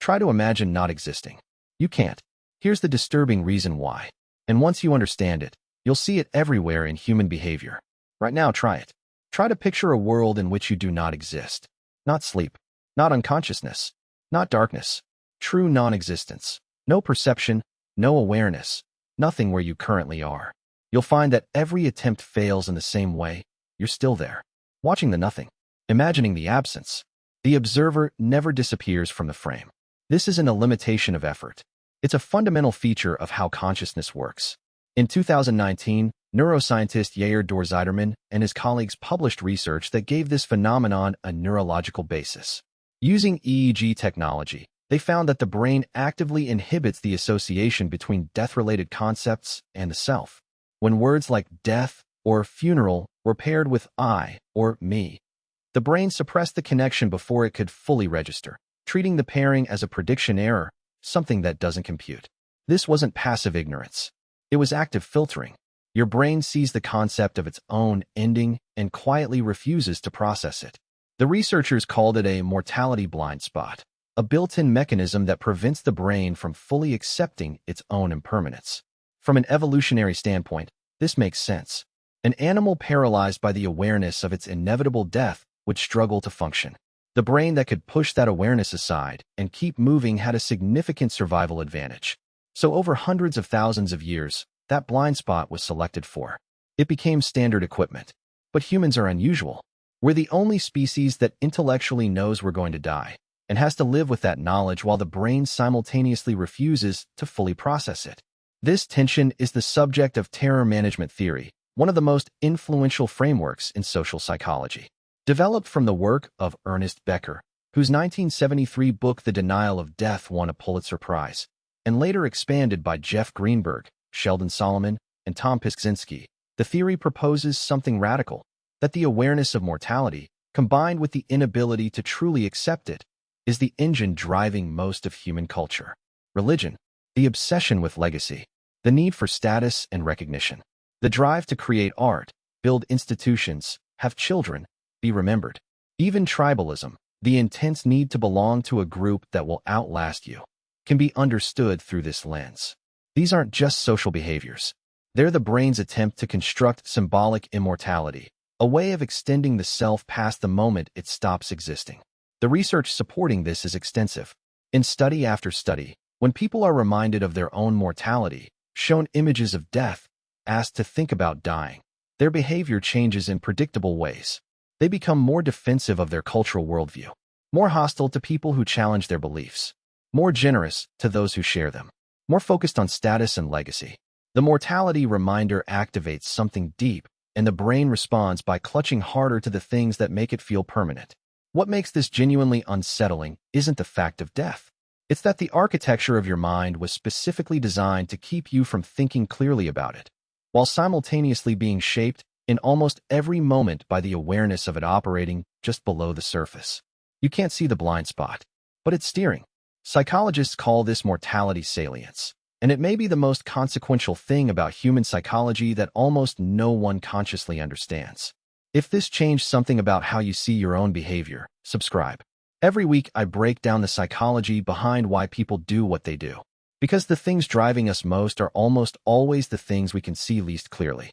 Try to imagine not existing. You can't. Here's the disturbing reason why. And once you understand it, you'll see it everywhere in human behavior. Right now, try it. Try to picture a world in which you do not exist. Not sleep, not unconsciousness, not darkness. True non-existence. No perception, no awareness, nothing where you currently are. You'll find that every attempt fails in the same way. You're still there, watching the nothing, imagining the absence. The observer never disappears from the frame. This isn't a limitation of effort. It's a fundamental feature of how consciousness works. In 2019, neuroscientist Dor-Ziderman and his colleagues published research that gave this phenomenon a neurological basis. Using EEG technology, they found that the brain actively inhibits the association between death-related concepts and the self. When words like death or funeral were paired with I or me, the brain suppressed the connection before it could fully register, treating the pairing as a prediction error, something that doesn't compute. This wasn't passive ignorance. It was active filtering. Your brain sees the concept of its own ending and quietly refuses to process it. The researchers called it a mortality blind spot, a built-in mechanism that prevents the brain from fully accepting its own impermanence. From an evolutionary standpoint, this makes sense. An animal paralyzed by the awareness of its inevitable death would struggle to function. The brain that could push that awareness aside and keep moving had a significant survival advantage. So over hundreds of thousands of years, that blind spot was selected for. It became standard equipment. But humans are unusual. We're the only species that intellectually knows we're going to die and has to live with that knowledge while the brain simultaneously refuses to fully process it. This tension is the subject of terror management theory, one of the most influential frameworks in social psychology. Developed from the work of Ernest Becker, whose 1973 book The Denial of Death won a Pulitzer Prize, and later expanded by Jeff Greenberg, Sheldon Solomon, and Tom Piszczynski, the theory proposes something radical, that the awareness of mortality, combined with the inability to truly accept it, is the engine driving most of human culture. Religion, the obsession with legacy, the need for status and recognition, the drive to create art, build institutions, have children, be remembered. Even tribalism, the intense need to belong to a group that will outlast you, can be understood through this lens. These aren't just social behaviors. They're the brain's attempt to construct symbolic immortality, a way of extending the self past the moment it stops existing. The research supporting this is extensive. In study after study, when people are reminded of their own mortality, shown images of death, asked to think about dying, their behavior changes in predictable ways. They become more defensive of their cultural worldview, more hostile to people who challenge their beliefs, more generous to those who share them, more focused on status and legacy. The mortality reminder activates something deep, and the brain responds by clutching harder to the things that make it feel permanent. What makes this genuinely unsettling isn't the fact of death. It's that the architecture of your mind was specifically designed to keep you from thinking clearly about it, while simultaneously being shaped in almost every moment by the awareness of it operating just below the surface. You can't see the blind spot, but it's steering. Psychologists call this mortality salience, and it may be the most consequential thing about human psychology that almost no one consciously understands. If this changed something about how you see your own behavior, subscribe. Every week I break down the psychology behind why people do what they do, because the things driving us most are almost always the things we can see least clearly.